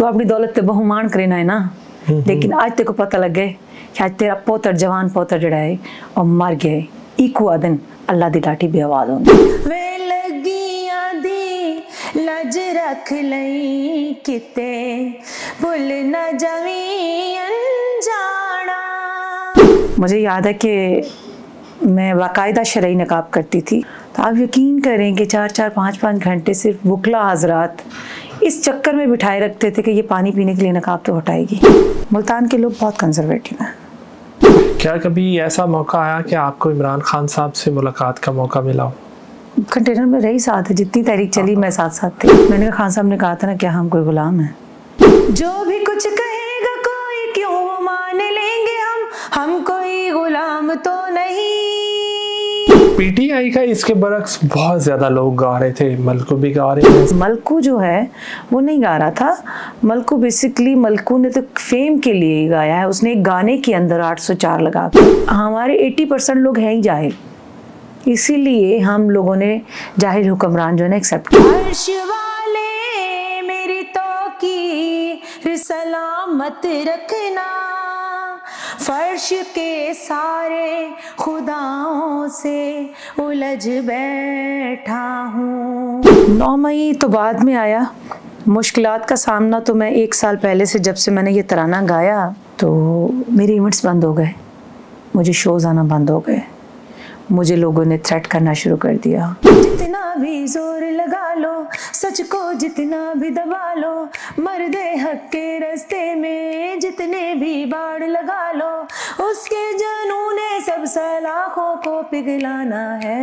तो अपनी दौलत ते बहुमान करना है ना, लेकिन आज तेको पता लग गए कि आज तेरा पोतर जवान पोतर जड़ा है और मर गए इको दिन अल्लाह दी लाठी बेआवाज होंदी वे लगियां दी लज रख लई किते भुल न जावी अनजाना। मुझे याद है कि मैं बाकायदा शरई नकाब करती थी, तो आप यकीन करें कि 4-4 5-5 घंटे सिर्फ वकला हजरात इस चक्कर में बिठाए रखते थे कि ये पानी पीने के लिए नकाब तो हटाएगी। मुल्तान के लोग बहुत कंजर्वेटिव हैं। क्या कभी ऐसा मौका आया कि आपको इमरान खान साहब से मुलाकात का मौका मिला हो? कंटेनर में रही साथ है, जितनी तहरीक चली मैं साथ साथ थी। मैंने कहा खान साहब ने कहा था ना क्या हम कोई गुलाम है, जो भी कुछ कहेगा कोई क्यों मान लेंगे हम कोई गुलाम तो नहीं। पीटीआई का इसके बरक्स बहुत ज्यादा लोग गा रहे थे, मलकू भी गा रहे थे। मलकू जो है वो नहीं गा रहा था, मलकू बेसिकली मलकू ने तो फेम के लिए ही गाया है। उसने एक गाने के अंदर 804 लगा के, हमारे 80% लोग हैं ही जाहिल, इसीलिए हम लोगों ने जाहिल हुक्मरान जो है एक्सेप्ट किया। वाले मेरी तो की सलामत रखना, फर्श के सारे खुदाओं से उलझ बैठा हूँ। 9 मई तो बाद में आया। मुश्किलात का सामना तो मैं 1 साल पहले से, जब से मैंने ये तराना गाया तो मेरे इवेंट्स बंद हो गए, मुझे शोज आना बंद हो गए, मुझे लोगों ने थ्रेट करना शुरू कर दिया। जितना भी जोर लगा लो, सच को जितना भी दबा लो, मर्दे हक के रास्ते में जितने भी बाड़ लगा लो, उसके जुनून ने सब सलाखों को पिघलाना है।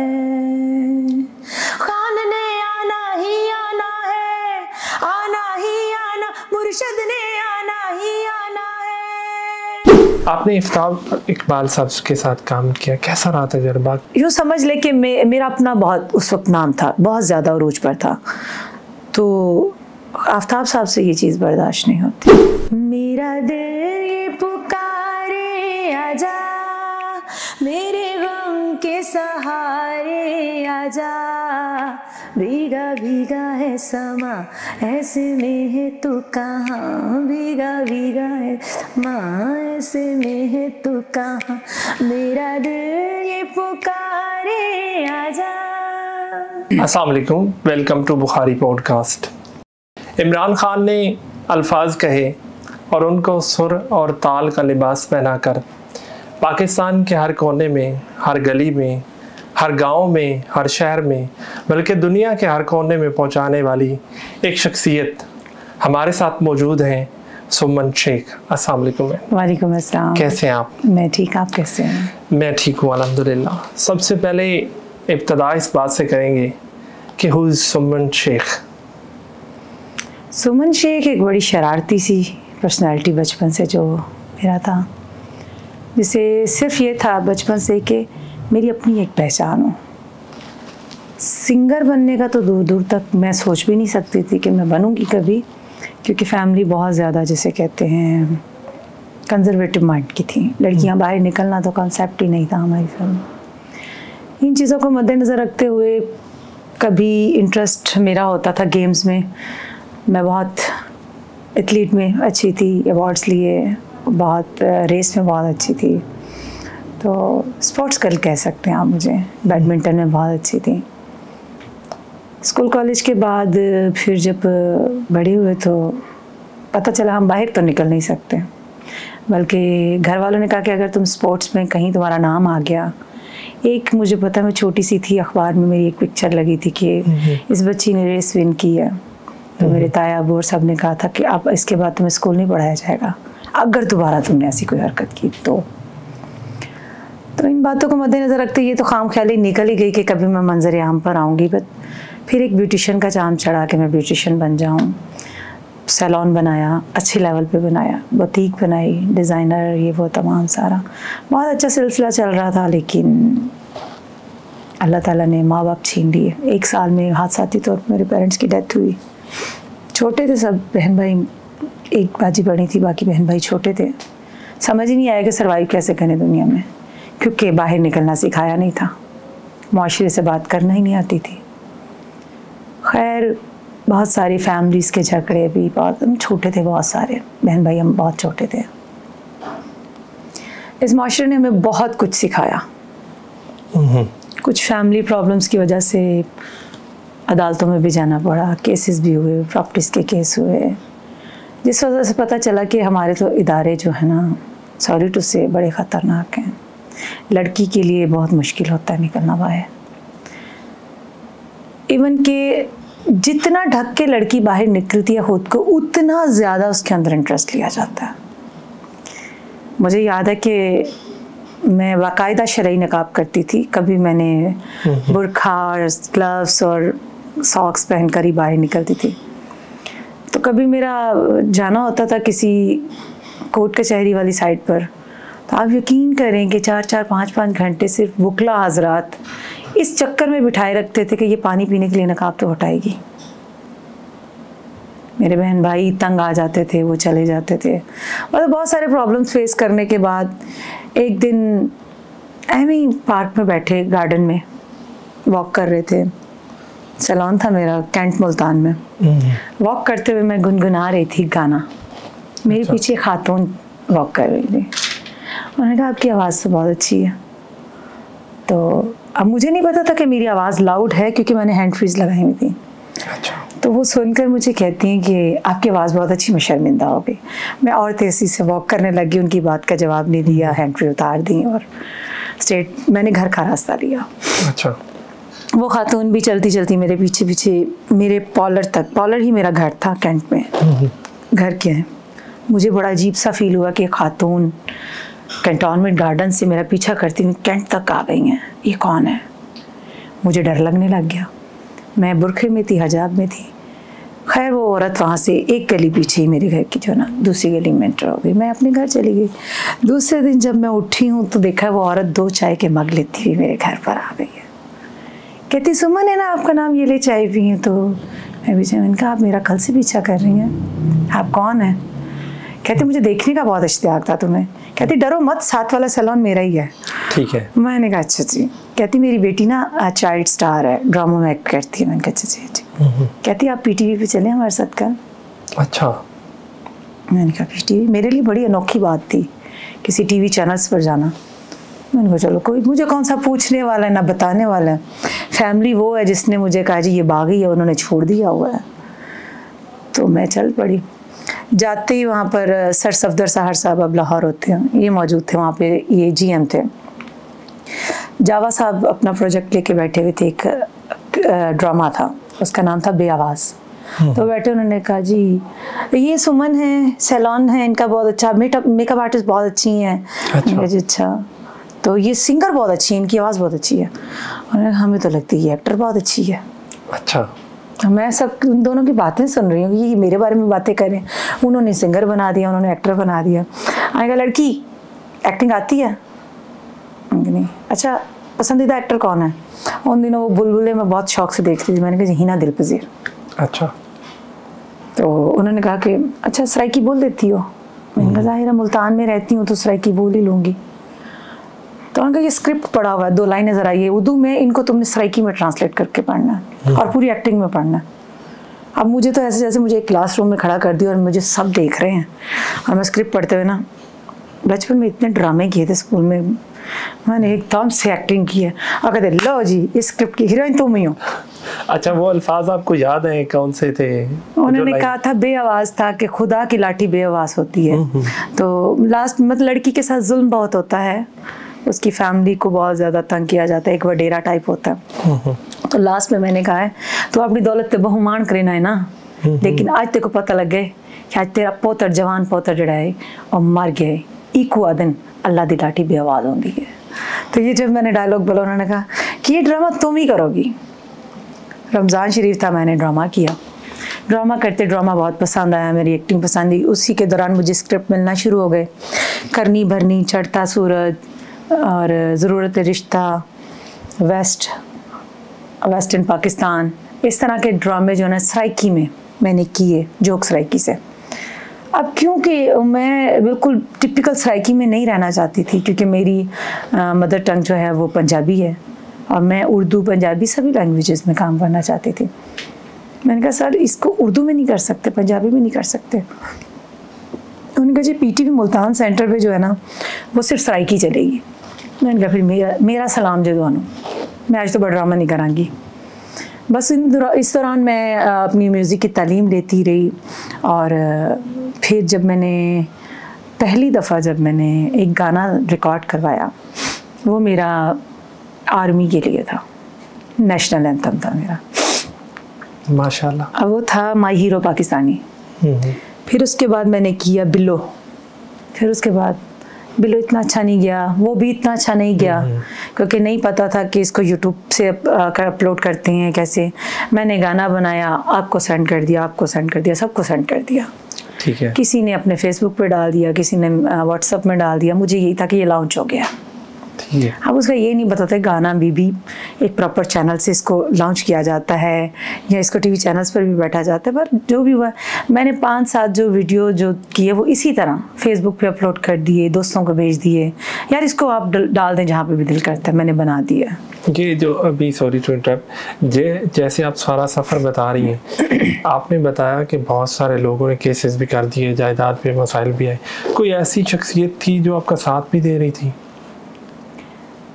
खान ने आना ही आना है, आना ही आना, मुर्शद ने आना ही आना है। आपने आफ्ताब इकबाल साहब के साथ काम किया, कैसा रहा तजुर्बा? यूँ समझ ले कि मेरा अपना बहुत उस वक्त नाम था, बहुत ज़्यादा उरूज पर था, तो आफ्ताब साहब से ये चीज़ बर्दाश्त नहीं होती। मेरा दिल ये पुकारे आजा, मेरे गम के सहारे आजा, भीगा भीगा है समा ऐसे में है तू कहाँ, भीगा भीगा है समा ऐसे में है तू कहाँ, मेरा दिल ये पुकारे आजा। अस्सलाम वालेकुम, welcome to Bukhari podcast. Imran Khan ने अल्फाज कहे और उनको सुर और ताल का लिबास पहनाकर पाकिस्तान के हर कोने में, हर गली में, हर गांव में, हर शहर में, बल्कि दुनिया के हर कोने में पहुंचाने वाली एक शख्सियत हमारे साथ मौजूद हैं, सुमन शेख। अस्सलाम वालेकुम। वालेकुम अस्सलाम। कैसे हैं आप? मैं ठीक, आप कैसे हैं? मैं ठीक हूँ अल्हम्दुलिल्लाह। सबसे पहले इब्तदा इस बात से करेंगे कि हु इज़ सुमन शेख? सुमन शेख एक बड़ी शरारती सी पर्सनालिटी बचपन से जो मेरा था, जिसे सिर्फ ये था बचपन से कि मेरी अपनी एक पहचान हो। सिंगर बनने का तो दूर दूर तक मैं सोच भी नहीं सकती थी कि मैं बनूंगी कभी, क्योंकि फैमिली बहुत ज़्यादा जिसे कहते हैं कंजर्वेटिव माइंड की थी। लड़कियां बाहर निकलना तो कॉन्सेप्ट ही नहीं था हमारी फैमिली। इन चीज़ों को मद्देनज़र रखते हुए कभी इंटरेस्ट मेरा होता था गेम्स में, मैं बहुत एथलीट में अच्छी थी, अवार्ड्स लिए, बहुत रेस में बहुत अच्छी थी, तो स्पोर्ट्स गर्ल कह सकते हैं आप मुझे। बैडमिंटन में बहुत अच्छी थी। स्कूल कॉलेज के बाद फिर जब बड़े हुए तो पता चला हम बाहर तो निकल नहीं सकते, बल्कि घर वालों ने कहा कि अगर तुम स्पोर्ट्स में कहीं तुम्हारा नाम आ गया, एक मुझे पता, मैं छोटी सी थी, अखबार में मेरी एक पिक्चर लगी थी कि इस बच्ची ने रेस विन की है, तो मेरे ताया अबू और सब ने कहा था कि अब इसके बाद तुम्हें स्कूल नहीं पढ़ाया जाएगा अगर दोबारा तुमने ऐसी कोई हरकत की तो इन बातों को मद्देनज़र रखते ये तो खाम ख्याली निकल ही गई कि कभी मैं मंजर आम पर आऊँगी। बट फिर एक ब्यूटिशियन का चाम चढ़ा कि मैं ब्यूटिशियन बन जाऊँ। सैलून बनाया, अच्छे लेवल पे बनाया, बुटीक बनाई, डिज़ाइनर, ये वो तमाम सारा बहुत अच्छा सिलसिला चल रहा था, लेकिन अल्लाह ताला ने माँ बाप छीन लिए। 1 साल में हादसाती तौर पर मेरे पेरेंट्स की डेथ हुई। छोटे थे सब, बहन भाई, एक बाजी बड़ी थी, बाकी बहन भाई छोटे थे। समझ ही नहीं आया कि सर्वाइव कैसे करें दुनिया में, क्योंकि बाहर निकलना सिखाया नहीं था, मुआशरे से बात करना ही नहीं आती थी। खैर बहुत सारी फैमिलीज़ के झगड़े भी, बहुत हम छोटे थे, बहुत सारे बहन भाई हम बहुत छोटे थे। इस माशरे ने हमें बहुत कुछ सिखाया। कुछ फैमिली प्रॉब्लम्स की वजह से अदालतों में भी जाना पड़ा, केसेस भी हुए, प्रॉपर्टीज़ के केस हुए, जिस वजह से पता चला कि हमारे तो इदारे जो है ना, सॉरी टू से, बड़े ख़तरनाक हैं। लड़की के लिए बहुत मुश्किल होता है निकलना बाहर। इवन कि जितना ढक के लड़की बाहर निकलती है खुद को, उतना ज़्यादा उसके अंदर इंटरेस्ट लिया जाता है। मुझे याद है कि मैं बाकायदा शरई नकाब करती थी। कभी मैंने बुरखा और ग्लव्स और सॉक्स पहनकर ही बाहर निकलती थी। तो कभी मेरा जाना होता था किसी कोर्ट कचहरी वाली साइड पर, तो आप यकीन करें कि 4-4, 5-5 घंटे सिर्फ वकला हजरात इस चक्कर में बिठाए रखते थे कि ये पानी पीने के लिए नकाब तो हटाएगी। मेरे बहन भाई तंग आ जाते थे, वो चले जाते थे। मतलब बहुत सारे प्रॉब्लम्स फेस करने के बाद एक दिन ऐਵੇਂ ही पार्क में बैठे, गार्डन में वॉक कर रहे थे। सैलून था मेरा कैंट मुल्तान में। वॉक करते हुए मैं गुनगुना रही थी गाना। मेरे पीछे खातून वॉक कर रही थी। उन्होंने कहा आपकी आवाज़ तो बहुत अच्छी है। तो अब मुझे नहीं पता था कि मेरी आवाज़ लाउड है, क्योंकि मैंने हैंड फ्रीज लगाई हुई थी। तो वो सुनकर मुझे कहती हैं कि आपकी आवाज़ बहुत अच्छी, मैं शर्मिंदा हो गई। मैं और तेज़ी से वॉक करने लगी, उनकी बात का जवाब नहीं दिया, हैंड फ्री उतार दी और मैंने घर का रास्ता लिया। अच्छा। वो खातून भी चलती चलती मेरे पीछे पीछे मेरे पॉलर ही मेरा घर था कैंट में। घर के हैं, मुझे बड़ा अजीब सा फील हुआ कि खातून कैंटोनमेंट गार्डन से मेरा पीछा करती हुई कैंट तक आ गई हैं। ये कौन है? मुझे डर लगने लग गया। मैं बुरखे में थी, हिजाब में थी। खैर वो औरत वहाँ से एक गली पीछे ही मेरे घर की जो ना दूसरी गली में एंटर हो गई। मैं अपने घर चली गई। दूसरे दिन जब मैं उठी हूँ तो देखा वो औरत 2 चाय के मग लेती हुई मेरे घर पर आ गई है। कहती सुमन है ना आपका नाम, ये ले चाय पिए। तो मैं भी मैंने कहा आप मेरा कल से पीछा कर रही हैं, आप कौन हैं? कहती मुझे देखने का बहुत इश्तियाक था तुम्हें। कहती डरो मत, साथ वाला सैलून मेरा ही है। ठीक है। मैंने कहा अच्छा जी। कहती मेरी बेटी ना चाइल्ड स्टार है, ड्रामा में एक्ट करती है। मैंने कहा अच्छा जी। कहती आप पीटीवी पे चले हमारे साथ कल। अच्छा। मैंने कहा पीटीवी, मेरे लिए बड़ी अनोखी बात थी किसी टीवी चैनल्स पर जाना। मैंने कहा चलो, कोई मुझे कौन सा पूछने वाला है ना बताने वाला है। फैमिली वो है जिसने मुझे कहा जी ये बागी है, उन्होंने छोड़ दिया हुआ है। तो मैं चल पड़ी। जाते ही वहाँ पर सर सफदर साहर साहब अब लाहौर होते हैं, ये मौजूद थे वहाँ पे, ये जीएम थे। जावा साहब अपना प्रोजेक्ट लेके बैठे हुए थे। एक ड्रामा था, उसका नाम था बेआवाज़। तो बैठे, उन्होंने कहा जी ये सुमन है, सैलून है इनका बहुत अच्छा, मेकअप आर्टिस्ट बहुत अच्छी हैं। अच्छा। जी अच्छा। तो ये सिंगर बहुत अच्छी है, इनकी आवाज़ बहुत अच्छी है। उन्होंने कहा हमें तो लगती है ये एक्टर बहुत अच्छी है। अच्छा। मैं सब उन दोनों की बातें सुन रही हूँ, ये मेरे बारे में बातें कर रहे हैं। उन्होंने सिंगर बना दिया, उन्होंने एक्टर बना दिया। आएगा लड़की एक्टिंग आती है? नहीं। अच्छा पसंदीदा एक्टर कौन है? उन दिनों वो बुलबुले में बहुत शौक से देखती थी। मैंने कहा हिना दिलपजीर। अच्छा। तो उन्होंने कहा कि अच्छा सराइकी बोल देती हो? मैंने कहा जाहिर है मुल्तान में रहती हूँ तो सराइकी बोल ही लूँगी। तो उन्होंने कहा ये स्क्रिप्ट पढ़ा हुआ है, 2 लाइनें ज़रा ये उर्दू में, इनको तुमने सराइकी में ट्रांसलेट करके पढ़ना है और पूरी एक्टिंग में पढ़ना है। अब मुझे तो ऐसे जैसे मुझे एक क्लासरूम में खड़ा कर दिया और मुझे सब देख रहे हैं और मैं स्क्रिप्ट पढ़ते हुए ना, बचपन में इतने ड्रामे किए थे स्कूल में, मैंने एकदम से एक्टिंग की है और कहते लो जी इस स्क्रिप्ट की हीरोइन तुम ही हो। अच्छा वो अल्फाज आपको याद हैं कौन से थे? उन्होंने कहा था बेआवाज़ था कि खुदा की लाठी बेआवाज़ होती है। तो लास्ट मतलब लड़की के साथ जुल्म बहुत होता है, उसकी फैमिली को बहुत ज़्यादा तंग किया जाता है, एक वडेरा टाइप होता है। तो लास्ट में मैंने कहा है तो अपनी दौलत पे बहुमान करना है ना, लेकिन आज तेरे को पता लग गए कि आज तेरा पोतर जवान पोतर जड़ा है और मर गए, इको दिन अल्लाह दी लाठी बेआवाज़ होती है। तो ये जब मैंने डायलॉग बोला, उन्होंने कहा कि ये ड्रामा तुम ही करोगी। रमज़ान शरीफ था, मैंने ड्रामा किया। ड्रामा करते ड्रामा बहुत पसंद आया, मेरी एक्टिंग पसंद आई। उसी के दौरान मुझे स्क्रिप्ट मिलना शुरू हो गए, करनी भरनी, चढ़ता सूरज और ज़रूरत रिश्ता, वेस्ट इन पाकिस्तान, इस तरह के ड्रामे जो है सराइकी में मैंने किए, जोक सराइकी से। अब क्योंकि मैं बिल्कुल टिपिकल सराइकी में नहीं रहना चाहती थी, क्योंकि मेरी मदर टंग जो है वो पंजाबी है और मैं उर्दू पंजाबी सभी लैंग्वेजेस में काम करना चाहती थी। मैंने कहा सर इसको उर्दू में नहीं कर सकते, पंजाबी में नहीं कर सकते। उन्होंने कहा जी पीटीवी मुल्तान सेंटर पे जो है ना वो सिर्फ सराइकी चलेगी। मैंने कहा फिर मेरा सलाम जो दोनों, मैं आज तो बड़ा ड्रामा नहीं करांगी। बस इस दौरान मैं अपनी म्यूज़िक की तालीम लेती रही। और फिर जब मैंने पहली दफ़ा जब मैंने एक गाना रिकॉर्ड करवाया, वो मेरा आर्मी के लिए था, नेशनल एंथम था मेरा, माशाल्लाह। अब वो था माई हीरो पाकिस्तानी। फिर उसके बाद मैंने किया बिल्लो, फिर उसके बाद बिल्लो इतना अच्छा नहीं गया, वो भी इतना अच्छा नहीं गया क्योंकि नहीं पता था कि इसको यूट्यूब से अपलोड करते हैं कैसे। मैंने गाना बनाया, आपको सेंड कर दिया, आपको सेंड कर दिया, सबको सेंड कर दिया। ठीक है। किसी ने अपने फेसबुक पे डाल दिया, किसी ने व्हाट्सएप में डाल दिया। मुझे यही था कि ये लॉन्च हो गया। अब उसका ये नहीं बताता गाना भी एक प्रॉपर चैनल से इसको लॉन्च किया जाता है या इसको टीवी चैनल्स पर भी बैठा जाता है। पर जो भी हुआ, मैंने 5-7 जो वीडियो जो किए वो इसी तरह फेसबुक पे अपलोड कर दिए, दोस्तों को भेज दिए, यार इसको आप डाल दें जहाँ पे भी दिल करता है, मैंने बना दिया। ये जो अभी सॉरी टू इंटरप्ट, जैसे आप सारा सफ़र बता रही हैं, आपने बताया कि बहुत सारे लोगों ने केसेस भी कर दिए, जायदाद पे मसाइल भी आए, कोई ऐसी शख्सियत थी जो आपका साथ भी दे रही थी?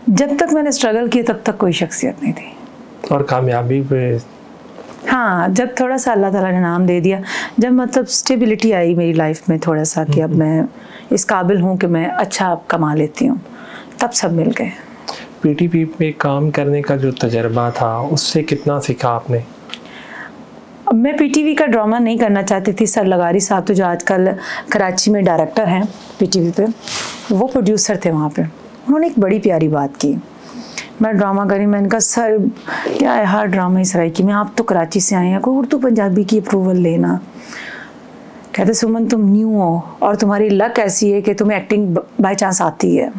जब तक मैंने स्ट्रगल किया तब तक कोई शख्सियत नहीं थी। और कामयाबी पे? हाँ, जब थोड़ा सा अल्लाह ताला ने नाम दे दिया, जब मतलब स्टेबिलिटी आई मेरी लाइफ में थोड़ा सा कि अब मैं इस काबिल हूँ कि मैं अच्छा कमा लेती हूँ, तब सब मिल गए। पीटीवी में काम करने का जो तजर्बा था उससे कितना सीखा आपने? मैं पीटीवी का ड्रामा नहीं करना चाहती थी। सर लगारी साहब तो जो आजकल कराची में डायरेक्टर हैं पीटीवी पे, वो प्रोड्यूसर थे वहाँ पे, उन्होंने एक बड़ी प्यारी बात की। मैं ड्रामा करी, मैंने कहा सर क्या है हर ड्रामा इस सराइकी में, आप तो कराची से आए हैं, कोई उर्दू पंजाबी की अप्रूवल लेना। कहते सुमन तुम न्यू हो और तुम्हारी लक ऐसी है कि तुम्हें एक्टिंग बाय चांस आती है,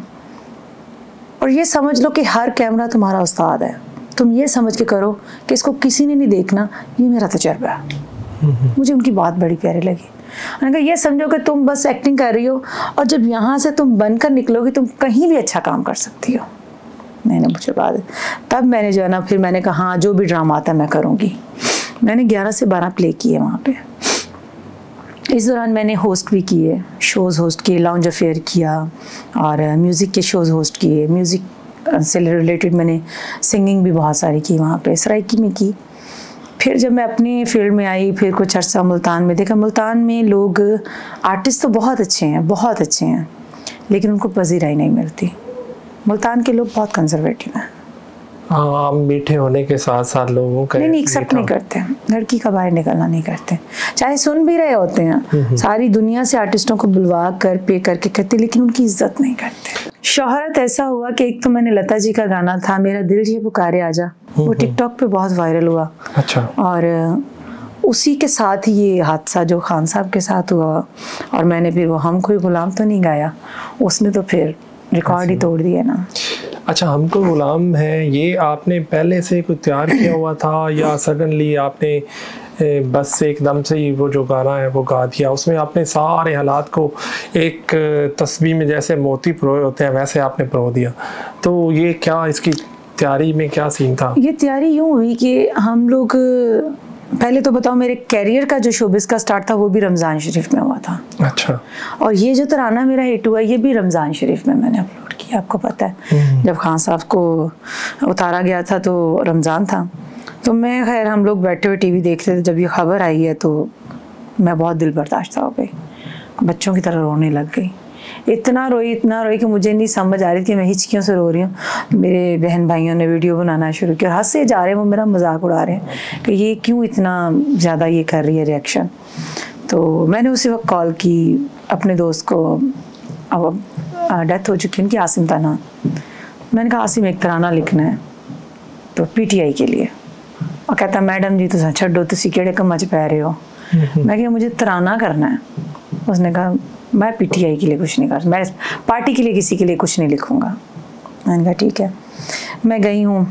और ये समझ लो कि हर कैमरा तुम्हारा उस्ताद है, तुम ये समझ के करो कि इसको किसी ने नहीं देखना, ये मेरा तजर्बा है। मुझे उनकी बात बड़ी प्यारी लगी। उन्होंने कहा ये समझो कि तुम बस एक्टिंग कर रही हो और जब यहाँ से तुम बनकर निकलोगी तुम कहीं भी अच्छा काम कर सकती हो। मैंने मुझे बात, तब मैंने जो है ना फिर मैंने कहा हाँ जो भी ड्रामा आता है मैं करूँगी। मैंने 11 से 12 प्ले किए वहाँ पे। इस दौरान मैंने होस्ट भी किए, शोज़ होस्ट किए, लाउंज अफेयर किया और म्यूज़िक के शोज़ होस्ट किए। म्यूज़िक से रिलेटेड मैंने सिंगिंग भी बहुत सारी की वहाँ पे, सराइकी में की। फिर जब मैं अपनी फील्ड में आई, फिर कुछ अर्सा मुल्तान में देखा, मुल्तान में लोग आर्टिस्ट तो बहुत अच्छे हैं, बहुत अच्छे हैं, लेकिन उनको पजीराई नहीं मिलती। मुल्तान के लोग बहुत कंजर्वेटिव हैं। हाँ, मीठे होने के साथ साथ लोगों का नहीं एक्सेप्ट नहीं करते, लड़की का बाहर निकलना नहीं करते, चाहे सुन भी रहे होते हैं, सारी दुनिया से आर्टिस्टों को बुलवा कर पे करके करते, लेकिन उनकी इज्जत नहीं करते। शोहरत ऐसा हुआ कि एक तो मैंने लता जी का गाना था मेरा दिल ये पुकारे आजा, वो टिकटॉक पे बहुत वायरल हुआ। अच्छा। और उसी के साथ ही ये हादसा जो खान साहब के साथ हुआ, और मैंने फिर वो हम कोई गुलाम तो नहीं गाया, उसने तो फिर रिकॉर्ड ही तोड़ दिया ना। अच्छा, हमको गुलाम है, ये आपने पहले से कुछ तैयार किया हुआ था या सडनली आपने बस से एकदम से ही वो जो गाना है वो गा दिया? उसमें आपने सारे हालात को एक तस्वीर में जैसे मोती परोए होते हैं वैसे आपने परो दिया, तो ये क्या इसकी तैयारी में क्या सीन था? ये तैयारी यूँ हुई कि हम लोग पहले तो बताओ मेरे कैरियर का जो शोबिस का स्टार्ट था वो भी रमज़ान शरीफ में हुआ था। अच्छा। और ये जो तराना मेरा हिट हुआ ये भी रमज़ान शरीफ में मैंने अपलोड किया, आपको पता है जब खान साहब को उतारा गया था तो रमज़ान था, तो मैं खैर हम लोग बैठे हुए टीवी देख रहे थे, जब ये खबर आई है तो मैं बहुत दिल बर्दाश्त हो गई, बच्चों की तरह रोने लग गई। इतना रोई कि मुझे नहीं समझ आ रही थी मैं हिचकियों से रो रही हूँ। मेरे बहन भाइयों ने वीडियो बनाना शुरू किया, हंसे जा रहे हैं, वो मेरा मजाक उड़ा रहे हैं कि ये क्यों इतना ज़्यादा ये कर रही है रिएक्शन। तो मैंने उसी वक्त कॉल की अपने दोस्त को, अब डेथ हो चुकी उनकी, आसिम था नाम। मैंने कहा आसिम एक तराना लिखना है तो पीटीआई के लिए, और कहता मैडम जी तुम छड्डो तुसी केड़े कम्मा च पै रहे हो। मैं कहा मुझे तराना करना है। उसने कहा मैं पीटीआई के लिए कुछ नहीं कर, मैं पार्टी के लिए किसी के लिए कुछ नहीं लिखूंगा। मैंने कहा ठीक है। मैं गई हूँ,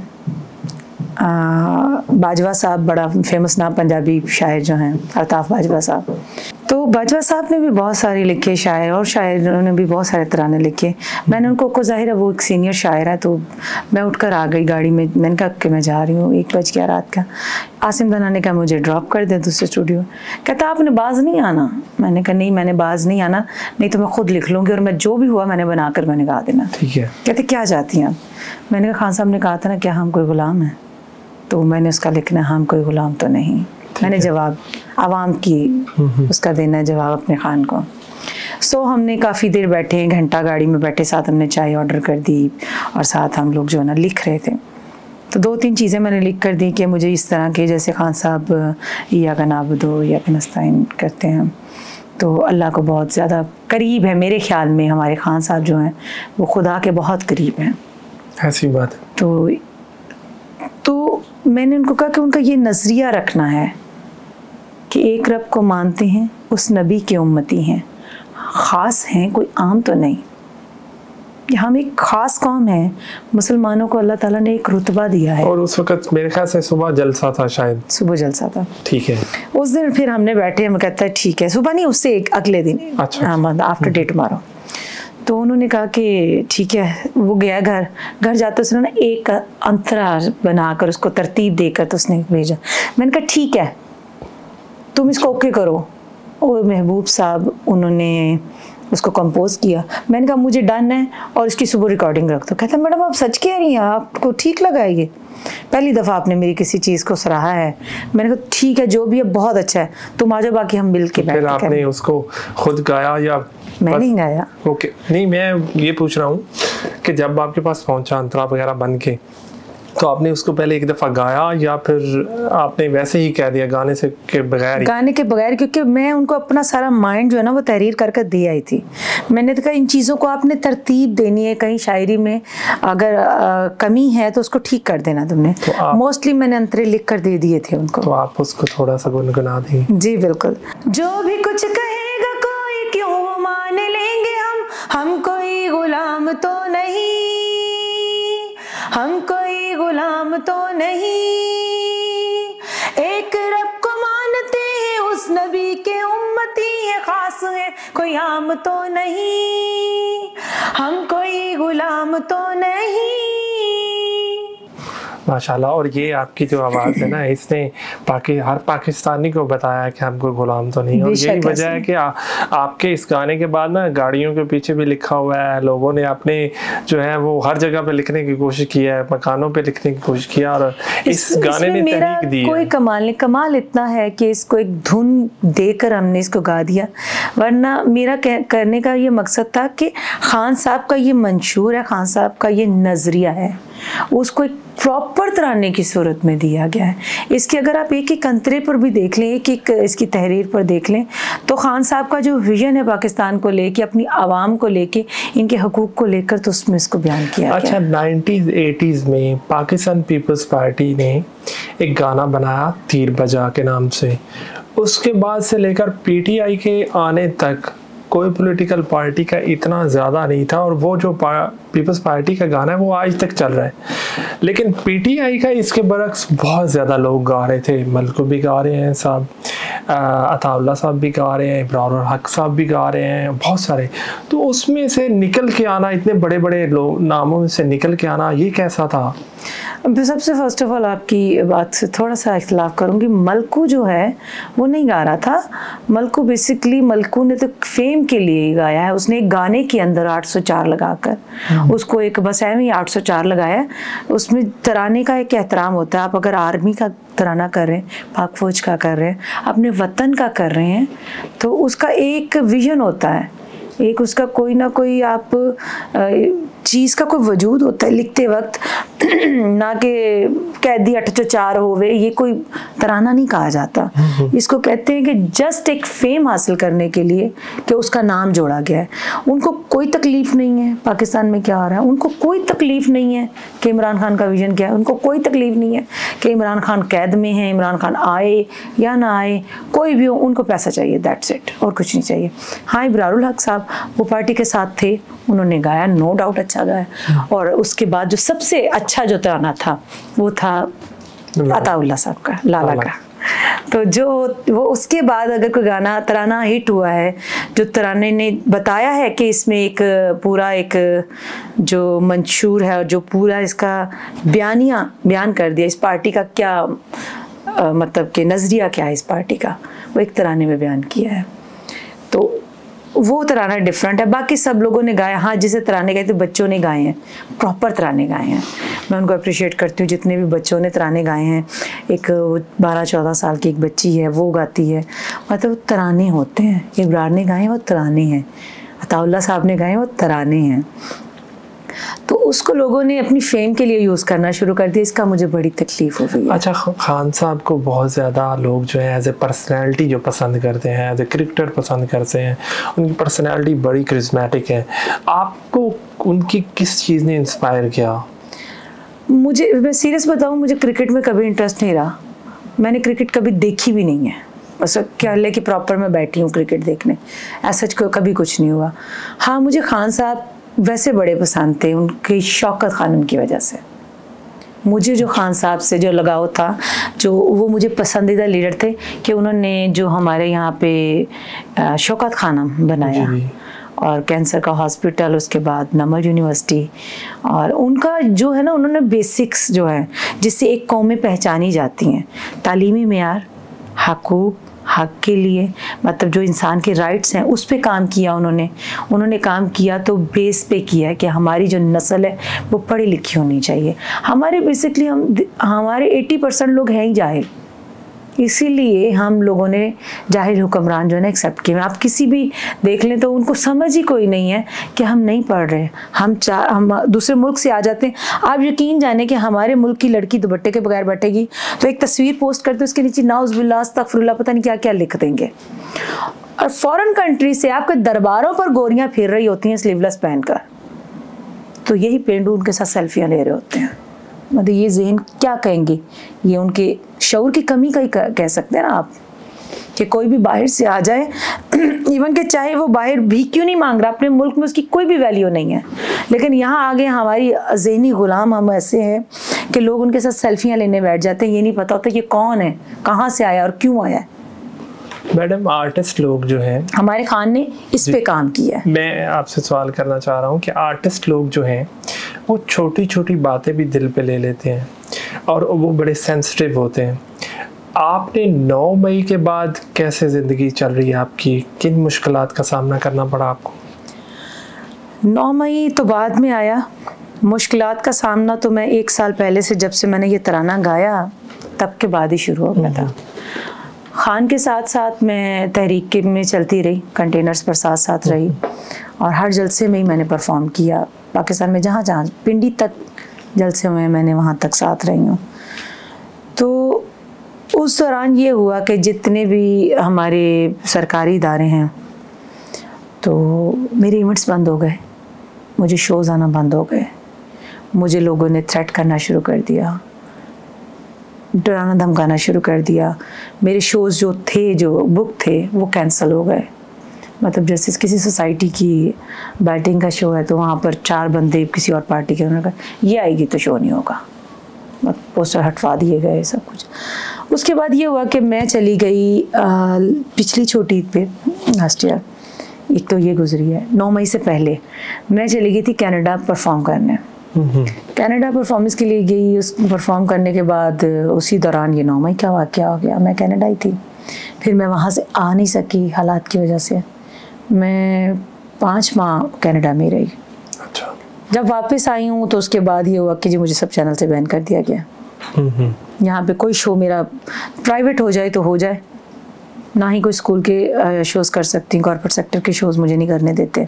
बाजवा साहब बड़ा फेमस नाम पंजाबी शायर जो हैं अल्ताफ़ बाजवा साहब, तो तो बाजवा साहब ने भी बहुत सारे लिखे शायर, और शायरों ने भी बहुत सारे तराने लिखे। मैंने उनको को जाहिर है वो एक सीनियर शायर है, तो मैं उठकर आ गई गाड़ी में। मैंने कहा कि मैं जा रही हूँ, 1 बज गया रात का। आसिम दाना ने कहा मुझे ड्रॉप कर दे दूसरे स्टूडियो। कहता आपने बाज नहीं आना? मैंने कहा नहीं, मैंने बाज नहीं आना, नहीं तो मैं खुद लिख लूँगी और मैं जो भी हुआ मैंने बनाकर मैंने गा देना। ठीक है। कहते क्या चाहती हैं आप? मैंने कहा खान साहब ने कहा था ना क्या हम कोई गुलाम हैं, तो मैंने उसका लिखना हम कोई गुलाम तो नहीं। मैंने जवाब आवाम की उसका देना है जवाब अपने खान को। सो हमने काफ़ी देर बैठे, घंटा गाड़ी में बैठे, साथ हमने चाय ऑर्डर कर दी और साथ हम लोग जो है ना लिख रहे थे। तो 2-3 चीज़ें मैंने लिख कर दी कि मुझे इस तरह के, जैसे खान साहब या का नाबुदो या का नस्ताइन करते हैं, तो अल्लाह को बहुत ज़्यादा करीब है मेरे ख्याल में। हमारे खान साहब जो हैं वो खुदा के बहुत करीब हैं। ऐसी बात। तो मैंने उनको कहा कि उनका ये नज़रिया रखना है कि एक रब को मानते हैं, उस नबी के उम्मती हैं, ख़ास हैं, कोई आम तो नहीं। हम एक ख़ास कौम है, मुसलमानों को अल्लाह ताला ने एक रुतबा दिया है। और उस वक्त मेरे ख्याल से सुबह जलसा था, शायद सुबह जलसा था। ठीक है। उस दिन फिर हमने बैठे, हम कहता है ठीक है, सुबह नहीं उससे एक अगले दिन, अच्छा, आफ्टर डे टुमारो। तो उन्होंने कहा कि ठीक है। वो गया घर जाते उसने ना एक अंतरा बनाकर उसको तरतीब देकर तो उसने भेजा। मैंने कहा ठीक है तुम इसको ओके करो। और महबूब साहब उन्होंने उसको कंपोज किया। मैंने कहा मुझे डन है और इसकी सुबह रिकॉर्डिंग रख दो। कहता मैडम आप सच कह रही हैं, आपको ठीक लगा है ये? पहली दफ़ा आपने मेरी किसी चीज़ को सराहा है। मैंने कहा ठीक है जो भी है बहुत अच्छा है, तुम आ जाओ बाकी हम मिल के बैठ के। आपने उसको खुद गाया या मैं नहीं गाया? ओके, नहीं मैं ये पूछ रहा हूँ कि जब आपके पास पहुँचा अंतरा वगैरह बन के, तो आपने उसको पहले एक दफ़ा गाया या फिर आपने वैसे ही कह दिया गाने से के बगैर? गाने के बगैर, क्योंकि मैं उनको अपना सारा माइंड जो है ना वो तहरीर करके दे आई थी। मैंने तो कहा इन चीज़ों को आपने तरतीब देनी है, कहीं शायरी में अगर कमी है तो उसको ठीक कर देना तुमने। तो मोस्टली मैंने अंतरे लिख कर दे दिए थे उनको। तो आप उसको थोड़ा सा गुनगुना देंगे? जी बिल्कुल। जो भी कुछ कहेगा कोई क्यों वो मान लेंगे हम कोई गुलाम तो नहीं, हम कोई गुलाम तो नहीं। एक रब को मानते हैं, उस नबी के उम्मती है, खास है, कोई आम तो नहीं, हम कोई गुलाम तो नहीं। माशाल्लाह। और ये आपकी जो आवाज़ है ना, इसने हर पाकिस्तानी को बताया कि हम कोई गुलाम तो नहीं। और यही वजह है कि आपके इस गाने के बाद ना गाड़ियों के पीछे भी लिखा हुआ है, लोगों ने अपने जो है वो हर जगह पे लिखने की कोशिश की है, मकानों पे लिखने की कोशिश किया, और इस गाने ने तहरीक दी है। कोई कमाल इतना है कि इसको एक धुन देकर हमने इसको गा दिया, वरना मेरा करने का ये मकसद था कि खान साहब का ये मंशूर है, खान साहब का ये नज़रिया है, उसको एक प्रॉपर तराने की सूरत में दिया गया है। इसके अगर आप एक एक अंतरे पर भी देख लें, एक एक इसकी तहरीर पर देख लें, तो खान साहब का जो विजन है पाकिस्तान को लेके, अपनी आवाम को लेके, इनके हकूक़ को लेकर, तो उसमें इसको बयान किया गया। अच्छा, 90s 80s में पाकिस्तान पीपल्स पार्टी ने एक गाना बनाया तीर बजा के नाम से। उसके बाद से लेकर पीटीआई के आने तक कोई पॉलिटिकल पार्टी का इतना ज़्यादा नहीं था, और वो जो पीपल्स पार्टी का गाना है वो आज तक चल रहा है। लेकिन पीटीआई का इसके बरक्स बहुत ज़्यादा लोग गा रहे थे। मलकू भी गा रहे हैं साहब, अताउल्लाह साहब भी गा रहे हैं, इब्रार हक साहब भी गा रहे हैं, बहुत सारे। तो उसमें से निकल के आना, इतने बड़े बड़े लोग नामों से निकल के आना, ये कैसा था? सबसे फर्स्ट ऑफ ऑल आपकी बात से थोड़ा सा इख्तिलाफ करूँगी। मलकू जो है वो नहीं गा रहा था। मलकू बेसिकली, मलकू ने तो फेम के लिए ही गाया है। उसने एक गाने के अंदर 804 लगाकर उसको एक बस ऐਵੇਂ 804 लगाया। उसमें तराने का एक एहतराम होता है। आप अगर आर्मी का तराना कर रहे हैं, पाक फौज का कर रहे हैं, अपने वतन का कर रहे हैं, तो उसका एक विजन होता है, एक उसका कोई ना कोई आप चीज़ का कोई वजूद होता है लिखते वक्त। ना कि कैदी 804 होवे, ये कोई तराना नहीं कहा जाता। इसको कहते हैं कि जस्ट एक फेम हासिल करने के लिए कि उसका नाम जोड़ा गया है। उनको कोई तकलीफ़ नहीं है पाकिस्तान में क्या आ रहा है, उनको कोई तकलीफ़ नहीं है कि इमरान खान का विजन क्या है, उनको कोई तकलीफ़ नहीं है कि इमरान खान कैद में है, इमरान खान आए या ना आए, कोई भी हो, उनको पैसा चाहिए, दैट्स इट, और कुछ नहीं चाहिए। हाँ, इब्रारुल हक साहब वो पार्टी के साथ थे, उन्होंने गाया, नो डाउट अच्छा गाया। और उसके बाद जो सबसे अच्छा जो तराना था वो था अताउल्लाह साहब का, लाला का। तो जो वो उसके बाद अगर कोई गाना तराना हिट हुआ है, जो तराने ने बताया है कि इसमें एक पूरा एक जो मंशूर है और जो पूरा इसका बयान कर दिया, इस पार्टी का क्या मतलब कि नज़रिया क्या है इस पार्टी का, वो एक तराने में बयान किया है। तो वो तराना डिफरेंट है। बाकी सब लोगों ने गाया, हाँ जिसे तराने गाए थे बच्चों ने गाए हैं, प्रॉपर तराने गाए हैं। मैं उनको अप्रिशिएट करती हूँ जितने भी बच्चों ने तराने गाए हैं। एक 12-14 साल की एक बच्ची है, वो गाती है, मतलब तराने होते हैं। इब्रार ने गाए वो तराने हैं, अताउल्लाह साहब ने गाए वो तराने हैं। तो उसको लोगों ने अपनी फेम के लिए यूज़ करना शुरू कर दिया, इसका मुझे बड़ी तकलीफ हो गई। अच्छा, खान साहब को बहुत ज़्यादा लोग जो है एज ए पर्सनैलिटी जो पसंद करते हैं, एज ए क्रिकेटर पसंद करते हैं, उनकी पर्सनैलिटी बड़ी करिश्मेटिक है। आपको उनकी किस चीज़ ने इंस्पायर किया? मुझे, मैं सीरियस बताऊँ, मुझे क्रिकेट में कभी इंटरेस्ट नहीं रहा। मैंने क्रिकेट कभी देखी भी नहीं है, बस क्या ले कि प्रॉपर मैं बैठी हूँ क्रिकेट देखने, ऐसा कभी कुछ नहीं हुआ। हाँ मुझे खान साहब वैसे बड़े पसंद थे, उनकी शौकत खानम की वजह से। मुझे जो खान साहब से जो लगाव था, जो वो मुझे पसंदीदा लीडर थे कि उन्होंने जो हमारे यहाँ पे शौकत खानम बनाया और कैंसर का हॉस्पिटल, उसके बाद नमल यूनिवर्सिटी, और उनका जो है ना, उन्होंने बेसिक्स जो है जिससे एक कौमें पहचानी जाती हैं, तालीमी मेयार, हकूक़, हक के लिए, मतलब जो इंसान के राइट्स हैं उस पे काम किया उन्होंने काम किया तो बेस पे किया है कि हमारी जो नस्ल है वो पढ़ी लिखी होनी चाहिए। हमारे बेसिकली हमारे 80% लोग हैं ही जाहिल, इसीलिए हम लोगों ने जाहिल हुक्मरान जो है ना एक्सेप्ट किए। आप किसी भी देख लें तो उनको समझ ही कोई नहीं है कि हम नहीं पढ़ रहे, हम दूसरे मुल्क से आ जाते हैं। आप यकीन जाने कि हमारे मुल्क की लड़की दुपट्टे के बगैर बैठेगी तो एक तस्वीर पोस्ट करते उसके नीचे नाउज़ुबिल्लाह अस्तगफिरुल्लाह पता नहीं क्या क्या लिख देंगे। और फॉरेन कंट्री से आपके दरबारों पर गोरियां फिर रही होती हैं स्लीवलेस पहनकर, तो यही पेंडू उनके साथ सेल्फियाँ ले रहे होते हैं। मतलब ये ज़हन क्या कहेंगे, ये उनके शऊर की कमी का ही कह सकते हैं ना आप, कि कोई भी बाहर से आ जाए इवन के चाहे वो बाहर भी क्यों नहीं मांग रहा, अपने मुल्क में उसकी कोई भी वैल्यू नहीं है, लेकिन यहाँ आगे हमारी ज़हनी गुलाम हम ऐसे हैं कि लोग उनके साथ सेल्फियाँ लेने बैठ जाते हैं। ये नहीं पता होता ये कौन है, कहाँ से आया और क्यों आया है। मैडम, आर्टिस्ट लोग जो हैं, हमारे खान ने इस पे काम किया है। मैं आपसे सवाल करना चाह रहा हूँ कि आर्टिस्ट लोग जो हैं वो छोटी छोटी बातें भी दिल पे ले लेते हैं और वो बड़े सेंसिटिव होते हैं। आपने 9 मई के बाद कैसे ज़िंदगी चल रही है आपकी, किन मुश्किलात का सामना करना पड़ा आपको? 9 मई तो बाद में आया, मुश्किलात का सामना तो मैं 1 साल पहले से, जब से मैंने ये तराना गाया तब के बाद ही शुरू हो गया था। खान के साथ साथ मैं तहरीक में चलती रही, कंटेनर्स पर साथ साथ रही और हर जलसे में ही मैंने परफॉर्म किया। पाकिस्तान में जहाँ जहाँ पिंडी तक जलसे में मैंने वहाँ तक साथ रही हूँ। तो उस दौरान ये हुआ कि जितने भी हमारे सरकारी इदारे हैं तो मेरे इवेंट्स बंद हो गए, मुझे शोज़ आना बंद हो गए, मुझे लोगों ने थ्रेट करना शुरू कर दिया, डराना धमकाना शुरू कर दिया। मेरे शोज़ जो थे, जो बुक थे, वो कैंसिल हो गए। मतलब जैसे किसी सोसाइटी की बैटिंग का शो है तो वहाँ पर 4 बंदे किसी और पार्टी के, उन्होंने कहा ये आएगी तो शो नहीं होगा, पोस्टर हटवा दिए गए, सब कुछ। उसके बाद ये हुआ कि मैं चली गई पिछली छोटी ईद पे, लास्ट ईयर, एक तो ये गुजरी है, 9 मई से पहले मैं चली गई थी कनाडा परफॉर्म करने। कनाडा परफॉर्मेंस के लिए गई, उस परफॉर्म करने के बाद उसी दौरान ये 9 मई का वाक़या हो गया। मैं कनाडा ही थी, फिर मैं वहाँ से आ नहीं सकी हालात की वजह से। मैं 5 माह कनाडा में रही। अच्छा। जब वापस आई हूँ तो उसके बाद ये हुआ कि जी मुझे सब चैनल से बैन कर दिया गया। यहाँ पे कोई शो मेरा प्राइवेट हो जाए तो हो जाए, ना ही कोई स्कूल के शोज़ कर सकती, कॉर्पोरेट सेक्टर के शोज़ मुझे नहीं करने देते।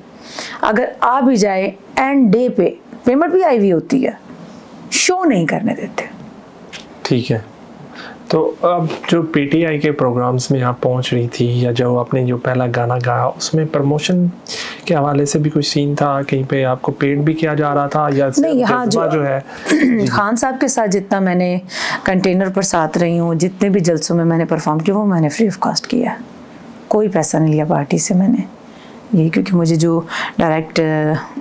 अगर आ भी जाए एंड डे पे पेमेंट भी आई हुई होती है, शो नहीं करने देते। ठीक है, तो अब जो पीटीआई के प्रोग्राम्स में आप पहुंच रही थी या जो आपने जो पहला गाना गाया उसमें प्रमोशन के हवाले से भी कुछ सीन था, कहीं पे आपको पेड भी किया जा रहा था या नहीं? हाँ, जो है खान साहब के साथ जितना मैंने कंटेनर पर साथ रही हूँ, जितने भी जलसों में मैंने परफॉर्म किया वो मैंने फ्री ऑफ कॉस्ट किया, कोई पैसा नहीं लिया पार्टी से मैंने। ये क्योंकि मुझे जो डायरेक्ट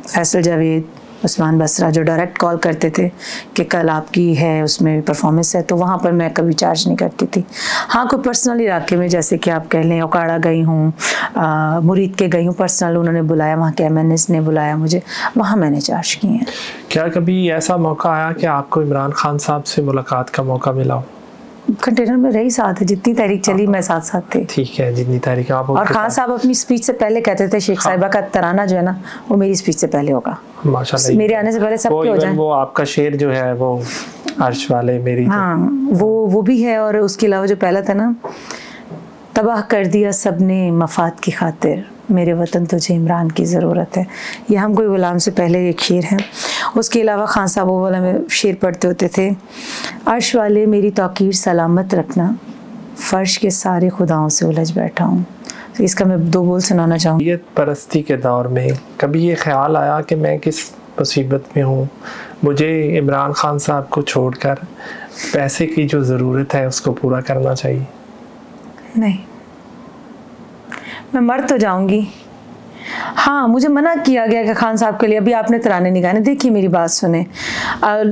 फैसल जावेद, उस्मान बसरा जो डायरेक्ट कॉल करते थे कि कल आपकी है उसमें परफॉर्मेंस है, तो वहाँ पर मैं कभी चार्ज नहीं करती थी। हाँ, कोई पर्सनल इलाके में जैसे कि आप कह लें ओकाड़ा गई हूँ, मुरीद के गई हूँ, पर्सनल उन्होंने बुलाया, वहाँ के MNS ने बुलाया मुझे, वहाँ मैंने चार्ज किए हैं। क्या कभी ऐसा मौका आया कि आपको इमरान खान साहब से मुलाकात का मौका मिला हो? कंटेनर में रही साथ है, जितनी तारीख चली मैं साथ साथ थी। ठीक है, जितनी तारीख आप। और खान साहब अपनी स्पीच से पहले कहते थे शेख साहिबा का तराना जो है ना वो मेरी स्पीच से पहले होगा, माशाल्लाह, मेरे आने से पहले सबके हो जाए। वो आपका शेर जो है वो अर्श वाले मेरी, हाँ वो भी है। और उसके अलावा जो पहला था ना, तबाह कर दिया सबने मफाद की खातिर, मेरे वतन तुझे इमरान की ज़रूरत है, ये हम कोई गुलाम से पहले एक शेर है। उसके अलावा खान साहब वो वाला में शेर पढ़ते होते थे, अर्श वाले मेरी तौकीर सलामत रखना, फ़र्श के सारे खुदाओं से उलझ बैठा हूँ। तो इसका मैं 2 बोल सुनाना चाहूँगी। ये परस्ती के दौर में कभी ये ख्याल आया कि मैं किस मुसीबत में हूँ, मुझे इमरान खान साहब को छोड़कर पैसे की जो ज़रूरत है उसको पूरा करना चाहिए? नहीं, मैं मर तो जाऊंगी। हाँ, मुझे मना किया गया कि खान साहब के लिए अभी आपने तराने नहीं गाने। देखिए मेरी बात सुने,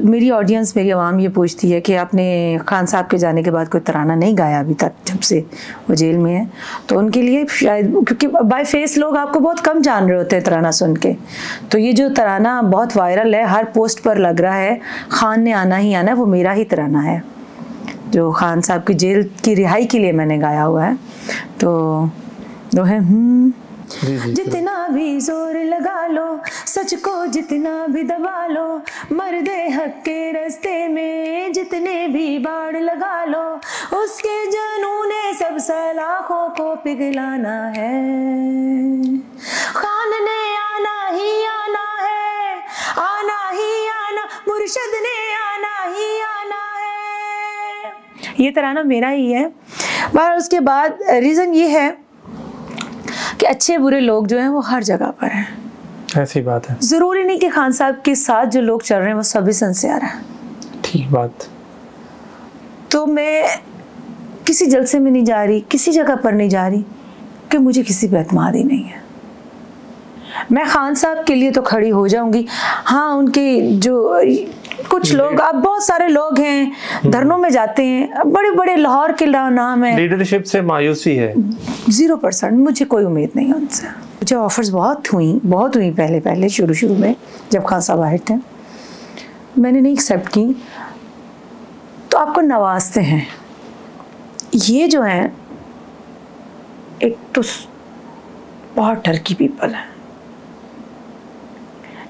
मेरी ऑडियंस, मेरी आवाम ये पूछती है कि आपने खान साहब के जाने के बाद कोई तराना नहीं गाया अभी तक, जब से वो जेल में है। तो उनके लिए शायद, क्योंकि बाय फेस लोग आपको बहुत कम जान रहे होते हैं तराना सुन के, तो ये जो तराना बहुत वायरल है, हर पोस्ट पर लग रहा है खान ने आना ही आना है, वो मेरा ही तराना है जो खान साहब की जेल की रिहाई के लिए मैंने गाया हुआ है। तो है जितना भी जोर लगा लो, सच को जितना भी दबा लो, मर्दे हक के रास्ते में जितने भी बाड़ लगा लो, उसके जनूने सब सलाखों को पिघलाना है। खान ने आना ही आना है, आना ही आना, मुर्शद ने आना ही आना है। ये तराना मेरा ही है। पर उसके बाद रीज़न ये है कि अच्छे बुरे लोग जो हैं वो हर जगह पर हैं। ऐसी बात है, ज़रूरी नहीं कि खान साहब के साथ जो लोग चल रहे हैं वो सभी सिंसियर हैं। ठीक बात। तो मैं किसी जलसे में नहीं जा रही, किसी जगह पर नहीं जा रही कि मुझे किसी पे एतमाद ही नहीं है। मैं खान साहब के लिए तो खड़ी हो जाऊंगी। हाँ, उनके जो कुछ लोग, अब बहुत सारे लोग हैं धरनों में जाते हैं, बड़े बड़े लाहौर के नाम है, लीडरशिप से मायूसी है। 0%, मुझे कोई उम्मीद नहीं है उनसे। मुझे ऑफर्स बहुत हुई पहले शुरू में जब खान साहब आए थे, मैंने नहीं एक्सेप्ट की। तो आपको नवाजते हैं ये जो है, एक तो बहुत टर्की पीपल है।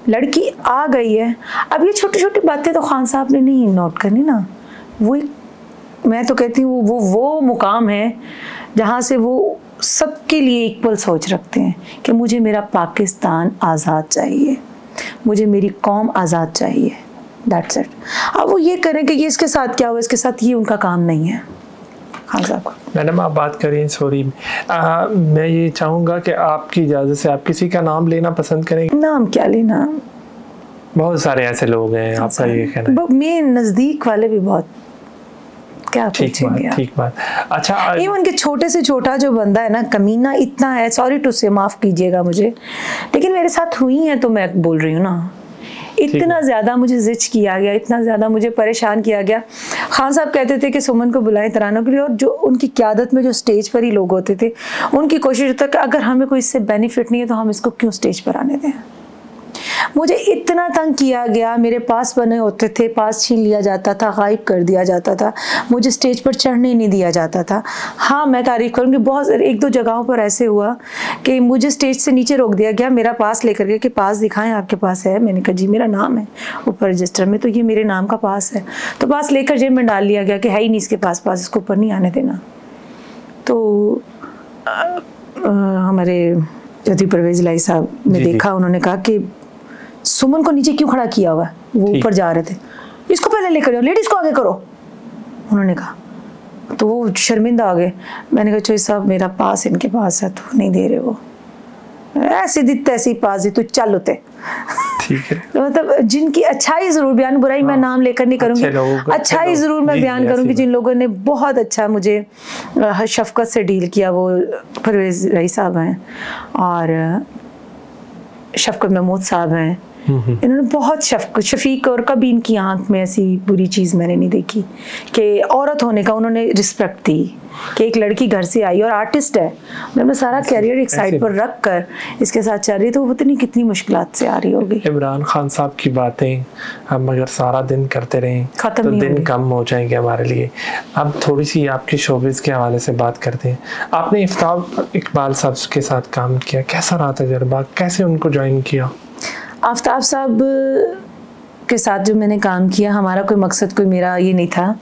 लड़की आ गई है, अब ये छोटी छोटी बातें तो खान साहब ने नहीं नोट करनी ना। वो मैं तो कहती हूँ वो मुकाम है जहाँ से वो सबके लिए इक्वल सोच रखते हैं कि मुझे मेरा पाकिस्तान आज़ाद चाहिए, मुझे मेरी कौम आज़ाद चाहिए, दैट्स इट। अब वो ये करें कि ये इसके साथ क्या हुआ, इसके साथ ये उनका काम नहीं है खान साहब। मैडम आप बात करें, सॉरी मैं ये चाहूँगा कि आपकी इजाज़त से आप किसी का नाम लेना पसंद करेंगे? नाम क्या लेना, बहुत सारे ऐसे लोग हैं, आपका ये कहना है? मेरे नज़दीक वाले भी बहुत, क्या पूछेंगे आप? ठीक बात। अच्छा, इवन के छोटे से छोटा जो बंदा है ना, कमीना इतना है, सॉरी टू से, माफ़ कीजिएगा मुझे, लेकिन मेरे साथ हुई है तो मैं बोल रही हूँ ना। इतना ज़्यादा मुझे जिच किया गया, इतना ज़्यादा मुझे परेशान किया गया। खान साहब कहते थे कि सुमन को बुलाएं तरानों के लिए, और जो उनकी क़यादत में जो स्टेज पर ही लोग होते थे, उनकी कोशिश होता कि अगर हमें कोई इससे बेनिफिट नहीं है तो हम इसको क्यों स्टेज पर आने दें। मुझे इतना तंग किया गया, मेरे पास बने होते थे, पास छीन लिया जाता था, गायब कर दिया जाता था, मुझे स्टेज पर चढ़ने नहीं दिया जाता था। हाँ, मैं तारीफ़ करूँगी, बहुत 1-2 जगहों पर ऐसे हुआ कि मुझे स्टेज से नीचे रोक दिया गया, मेरा पास लेकर के कि पास दिखाएं, आपके पास है? मैंने कहा जी मेरा नाम है ऊपर रजिस्टर में, तो ये मेरे नाम का पास है। तो पास लेकर जेब में डाल लिया गया कि है ही नहीं इसके पास, इसको ऊपर नहीं आने देना। तो हमारे चौधरी परवेज़ इलाही साहब ने देखा, उन्होंने कहा कि सुमन को नीचे क्यों खड़ा किया हुआ है, वो ऊपर जा रहे थे, इसको पहले लेकर जाओ, लेडीज को आगे करो, उन्होंने कहा। तो वो शर्मिंदा आ गए। मैंने कहा चौधरी साहब मेरा पास इनके पास है, तो नहीं दे रहे वो, ऐसी दी तैसी पास दी, तू चल होते। ठीक है, तो मतलब जिनकी अच्छाई जरूर बयान, बुराई मैं नाम लेकर नहीं करूंगी, अच्छाई जरूर मैं बयान करूंगी। जिन लोगों ने बहुत अच्छा मुझे शफकत से डील किया, वो परवेज़ इलाही साहब हैं और शफकत महमूद साहब हैं, इन्होंने बहुत शफीक, और कभी इनकी आंख में ऐसी बुरी चीज़ मैंने नहीं देखी कि औरत होने का उन्होंने रिस्पेक्ट दी कि एक लड़की घर से आई और आर्टिस्ट है, मैं सारा कैरियर एक साइड पर रख कर इसके साथ चल रही है, तो वो पता नहीं कितनी मुश्किलात से आ रही होगी। इमरान खान साहब की बातें हम अगर सारा दिन करते रहें तो दिन कम हो जाएंगे हमारे लिए। अब थोड़ी सी आपकी शोबिज़ के हवाले से बात करते हैं। आपने आफ्ताब इकबाल साहब के साथ काम किया, कैसा रहा तजर्बा, कैसे उनको ज्वाइन किया? आफ्ताब साहब के साथ जो मैंने काम किया, हमारा कोई मकसद, कोई मेरा ये नहीं था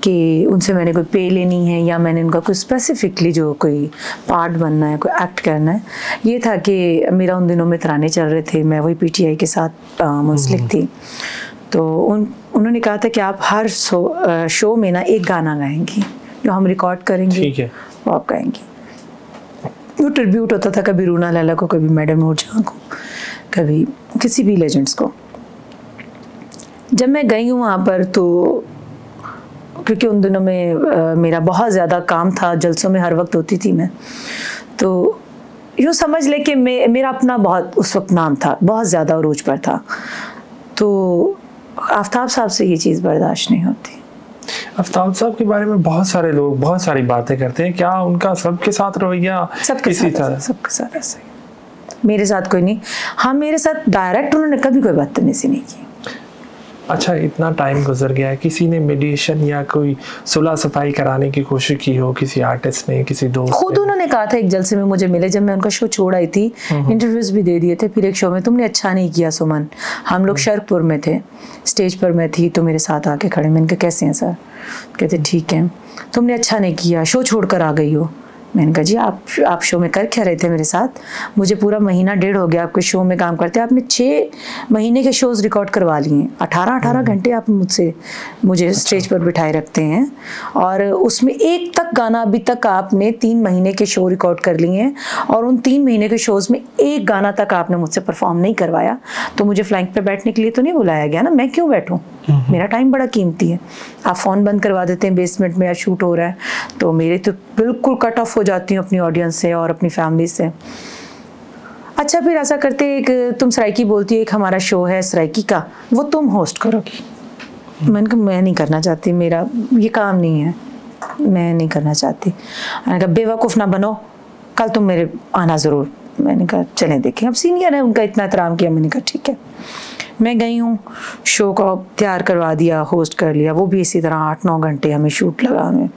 कि उनसे मैंने कोई पे लेनी है या मैंने उनका कोई स्पेसिफिकली जो कोई पार्ट बनना है, कोई एक्ट करना है। ये था कि मेरा उन दिनों में तराने चल रहे थे, मैं वही पीटीआई के साथ मुंसलिक थी, तो उन्होंने कहा था कि आप हर शो में ना एक गाना गाएंगी जो हम रिकॉर्ड करेंगे, ठीक है, वो आप गाएंगी। वो ट्रिब्यूट होता था कभी रूना लैला को, कभी मैडम नूरजहां को, कभी किसी भी लेजेंड्स को। जब मैं गई हूँ वहाँ पर, तो क्योंकि उन दिनों में मेरा बहुत ज़्यादा काम था, जलसों में हर वक्त होती थी मैं, तो यूँ समझ ले कि मेरा अपना बहुत उस वक्त नाम था, बहुत ज़्यादा उरूज पर था, तो आफ्ताब साहब से ये चीज़ बर्दाश्त नहीं होती। आफ्ताब साहब के बारे में बहुत सारे लोग बहुत सारी बातें करते हैं, क्या उनका सबके साथ रवैया इसी तरह? सबके साथ ऐसा ही, मेरे साथ कोई नहीं। हाँ, मेरे साथ डायरेक्ट उन्होंने कभी कोई बदतमीजी नहीं की। अच्छा, इतना टाइम गुजर गया है, किसी ने मीडिएशन या कोई सुलह सफाई कराने की कोशिश की हो, किसी आर्टिस्ट ने, किसी दोस्त? खुद उन्होंने कहा था, एक जलसे में मुझे मिले जब मैं उनका शो छोड़ आई थी, इंटरव्यूज भी दे दिए थे, फिर एक शो में, तुमने अच्छा नहीं किया सुमन, हम लोग शर्कपुर में थे, स्टेज पर मैं थी, तो मेरे साथ आके खड़े, मैंने कहा कैसे हैं सर? कहते ठीक है, तुमने अच्छा नहीं किया, शो छोड़ कर आ गई हो। मैंने कहा जी आप शो में कर क्या रहे थे मेरे साथ? मुझे पूरा महीना डेढ़ हो गया आपके शो में काम करते, आपने 6 महीने के शोज़ रिकॉर्ड करवा लिए, 18 घंटे आप मुझे स्टेज पर बिठाए रखते हैं, और उसमें एक तक गाना अभी तक आपने 3 महीने के शो रिकॉर्ड कर लिए हैं, और उन 3 महीने के शोज़ में एक गाना तक आपने मुझसे परफॉर्म नहीं करवाया, तो मुझे फ्लैंक पे बैठने के लिए तो नहीं बुलाया गया ना, मैं क्यों बैठूँ? मेरा टाइम बड़ा कीमती है। आप फ़ोन बंद करवा देते हैं बेसमेंट में या शूट हो रहा है, तो मेरे तो बिल्कुल कट ऑफ हो जाती हूँ अपनी ऑडियंस से और अपनी फैमिली से। अच्छा, फिर ऐसा करते, एक तुम सराइकी बोलती है, एक हमारा शो है सराइकी का, वो तुम होस्ट करोगी। मैंने कहा मैं नहीं करना चाहती, मेरा ये काम नहीं है, मैं नहीं करना चाहती। मैंने कहा बेवकूफ़ ना बनो, कल तुम मेरे आना ज़रूर। मैंने कहा चलें देखें, अब सीनियर है, उनका इतना एहतराम किया, मैंने कहा ठीक है। मैं गई हूँ, शो को तैयार करवा दिया, होस्ट कर लिया, वो भी इसी तरह 8-9 घंटे हमें शूट लगा, हमें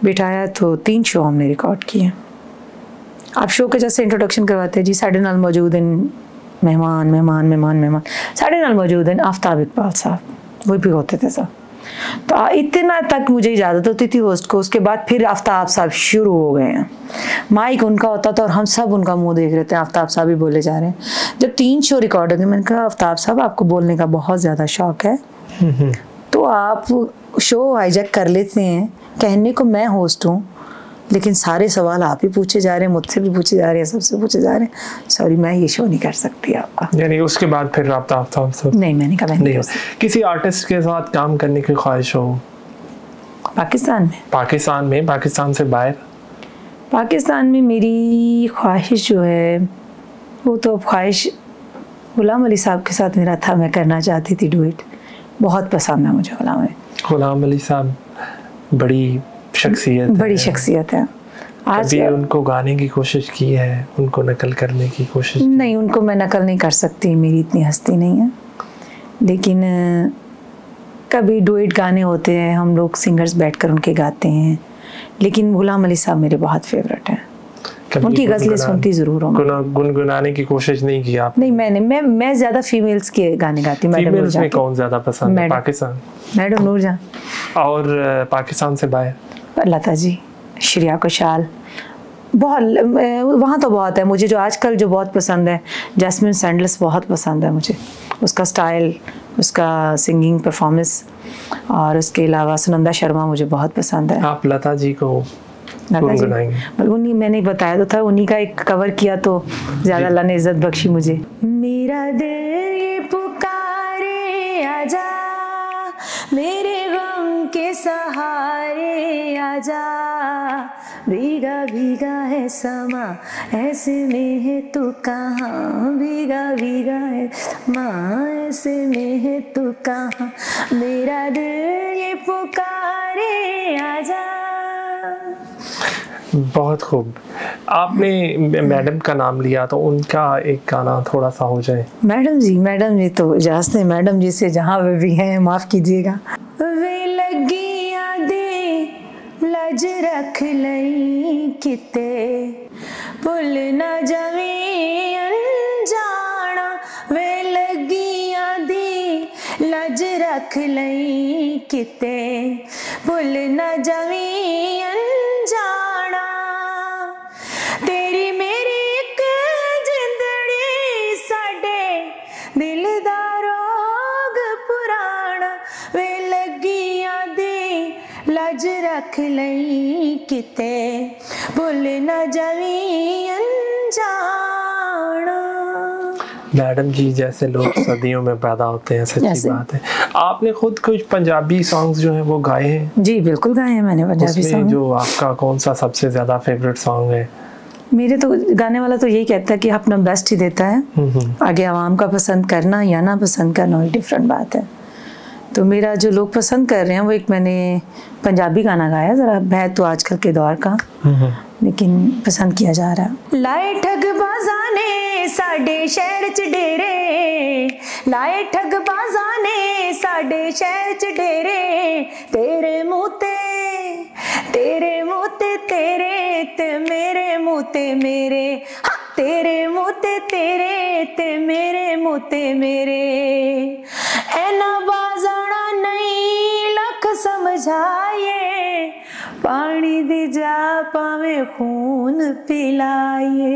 बिठाया, तो 3 शो हमने रिकॉर्ड किए। आप शो के जैसे इंट्रोडक्शन करवाते हैं जी, साढ़े नाल मौजूद हैं मेहमान, साढ़े नाल मौजूद हैं आफ्ताब इकबाल साहब, वही भी होते थे सब। तो इतना तक मुझे इजाज़त होती थी होस्ट को, उसके बाद फिर आफ्ताब साहब शुरू हो गए हैं, माइक उनका होता था और हम सब उनका मुंह देख रहे थे, आफ्ताब साहब ही बोले जा रहे हैं। जब 3 शो रिकॉर्ड हो गए, मैंने कहा आफ्ताब साहब आपको बोलने का बहुत ज़्यादा शौक है, तो आप शो हाईजैक कर लेते हैं, कहने को मैं होस्ट हूँ, लेकिन सारे सवाल आप ही पूछे जा रहे हैं, मुझसे भी पूछे जा रहे हैं, सबसे पूछे जा रहे हैं, सॉरी मैं ये शो नहीं कर सकती आपका। यानी उसके बाद फिर आफ्ताब साहब नहीं, मैंने कहा नहीं। किसी आर्टिस्ट के साथ काम करने की ख्वाहिश हो? पाकिस्तान से बाहर? पाकिस्तान में मेरी ख्वाहिश जो है, वो तो ख्वाहिश गुलाम अली साहब के साथ मेरा था, मैं करना चाहती थी डुएट, बहुत पसंद है मुझे गुलाम अली साहब, बड़ी शख्सियत है। आज उनको गाने की कोशिश की है, उनको नकल करने की कोशिश? नहीं, उनको मैं नकल नहीं कर सकती, मेरी इतनी हस्ती नहीं है, लेकिन कभी डुएट गाने होते हैं, हम लोग सिंगर्स बैठकर उनके गाते हैं, लेकिन गुलाम अली साहब मेरे बहुत फेवरेट हैं, उनकी गज़लें सुनती ज़रूर हूँ। गुनगुनाने की कोशिश नहीं की आप? नहीं, मैं ज़्यादा फीमेल्स के गाने गाती हूँ। फीमेल्स में कौन ज़्यादा पसंद है? पाकिस्तान? मैडम नूरजहां। और पाकिस्तान से बाहर? लता जी, श्रेया घोषाल, बहुत, वहाँ तो बहुत है। मुझे जो आजकल जो बहुत पसंद है, जैस्मिन सैंडल्स बहुत पसंद है मुझे, उसका स्टाइल, उसका सिंगिंग परफॉर्मेंस, और उसके अलावा सुनंदा शर्मा मुझे बहुत पसंद है। आप लता जी को उन्हीं, मैंने बताया तो था, उन्हीं का एक कवर किया तो ज़्यादा अल्लाह ने इज्जत बख्शी मुझे। मेरा दिल ये पुकारे आजा, मेरे गम के सहारे आजा, भीगा भीगा है समा ऐसे में है तू कहाँ, भीगा भीगा है समा ऐसे में है तू कहाँ, मेरा दिल ये पुकारे आजा। बहुत खूब। आपने मैडम का नाम लिया तो उनका एक गाना थोड़ा सा हो जाए। मैडम जी तो इजाज़त है, मैडम जी से जहाँ वे भी हैं माफ़ कीजिएगा। वे लगी यादें लज रख लई किते, भुल न जावी अनजाना, वे लगी यादें लज रख लई किते, भुल न जावी अनजाना, तेरी मेरी एक जिंदड़ी साडे दिल दा रोग पुराना, वे लगी यादें लज रख लई किते, भुल न जावी अनजाना। मैडम जी जैसे लोग सदियों में पैदा होते हैं, सच्ची बात है। आपने खुद कुछ पंजाबी सॉन्ग्स जो हैं वो गाए हैं? जी बिल्कुल गाए हैं मैंने पंजाबी सॉन्ग। जो आपका कौन सा सबसे ज़्यादा फेवरेट सॉन्ग है? मेरे तो गाने वाला तो यही कहता है कि अपना बेस्ट ही देता है, आगे आवाम का पसंद करना या ना पसंद करना वही डिफरेंट बात है। तो मेरा जो लोग पसंद कर रहे हैं वो एक मैंने पंजाबी गाना गाया, ज़रा है तो आजकल के दौर का, लेकिन पसंद किया जा रहा है। लाए ठगबाज़ा ने साडे शहर च डेरे, लाए ठगबाज़ा ने साडे शहर च डेरे, तेरे मुँह ते तेरे ते मेरे मुँह ते मेरे, हाँ तेरे मुँह ते मेरे मुँह ते मेरे, ऐना बाजाना नहीं लख समझाए, पानी दी जा पावे खून पिलाए,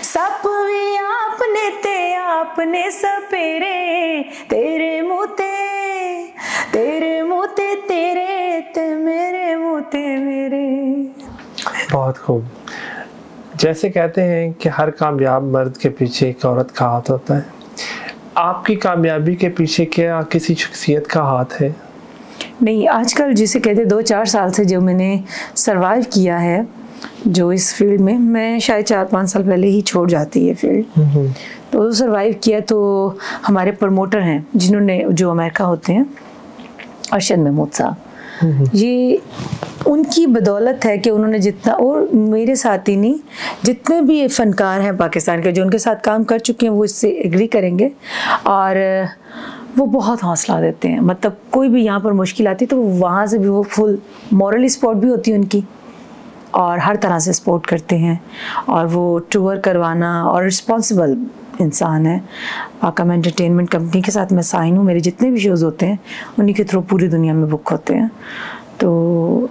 सप भी आपने ते आपने सपेरे, तेरे मुँह ते तेरे ते मेरे मुँह ते मेरे। बहुत खूब। जैसे कहते हैं कि हर कामयाब मर्द के पीछे एक औरत का हाथ होता है, आपकी कामयाबी के पीछे क्या किसी शख्सियत का हाथ है? नहीं, आजकल जिसे कहते 2-4 साल से जो मैंने सरवाइव किया है जो इस फील्ड में, मैं शायद 4-5 साल पहले ही छोड़ जाती है फील्ड, तो सरवाइव किया तो हमारे प्रमोटर हैं जिन्होंने, जो अमेरिका होते हैं, अरशद महमूद साहब, ये उनकी बदौलत है कि उन्होंने जितना, और मेरे साथ ही नहीं जितने भी फनकार हैं पाकिस्तान के जो उनके साथ काम कर चुके हैं वो इससे एग्री करेंगे, और वो बहुत हौसला देते हैं। मतलब कोई भी यहाँ पर मुश्किल आती तो वहाँ से भी वो फुल मॉरली सपोर्ट भी होती है उनकी, और हर तरह से सपोर्ट करते हैं, और वो टूर करवाना, और रिस्पॉन्सिबल इंसान है। पाकम एंटरटेनमेंट कंपनी के साथ मैं साइन हूँ, मेरे जितने भी शोज़ होते हैं उन्हीं के थ्रू पूरी दुनिया में बुक होते हैं, तो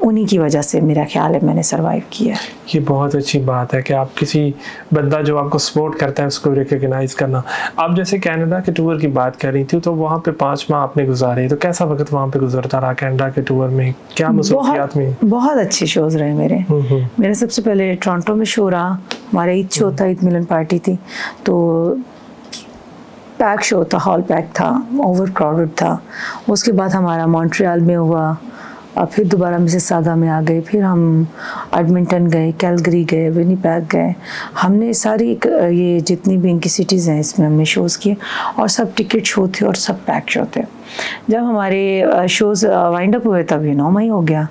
उन्हीं की वजह से मेरा ख्याल है मैंने सरवाइव किया। ये बहुत अच्छी बात है कि आप किसी बंदा जो आपको सपोर्ट करता है उसको रिकग्नाइज़ करना। आप जैसे कनाडा के टूर की बात कर रही थी, तो वहाँ पे 5 माह आपने गुजारे, तो कैसा वक्त वहाँ पे गुजरता रहा कनाडा के टूर में? क्या मसरूफियात में? बहुत अच्छे शोज़ रहे मेरे। मेरा सबसे पहले टोरंटो में शो रहा, हमारा ईद शो था, ईद मिलन पार्टी थी, तो पैक शो था, हॉल पैक था, ओवर क्राउडेड था। उसके बाद हमारा मॉन्ट्रियल में हुआ, और फिर दोबारा मिसिसागा में आ गए, फिर हम एडमिंटन गए, कैलगरी गए, विनीपेग गए। हमने सारी ये जितनी भी इनकी सिटीज़ हैं इसमें हमने शोज़ किए, और सब टिकट शो थे और सब पैक शो थे। जब हमारे शोज़ वाइंड अप हुए तब ये 9 मई हो गया,